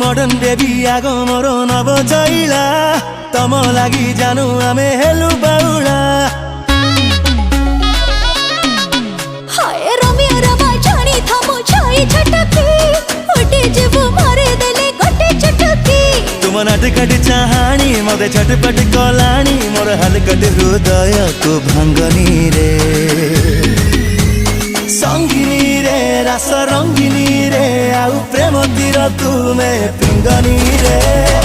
Modern baby आगो मोर नव चैला तम लागि जानु आमे हेलु बाउला हाय रमिया रमा छाणी थमो छाई छटकी उठी जीवु मारे देले गोटे चटकी तुम नाटकट चाहानी मते छटपट कलानी मोर हलकट हृदय को भांगनी रे संगिनी रे रस रंगिनी रे आउ प्रेम तीर तुमे पिंगनी रे।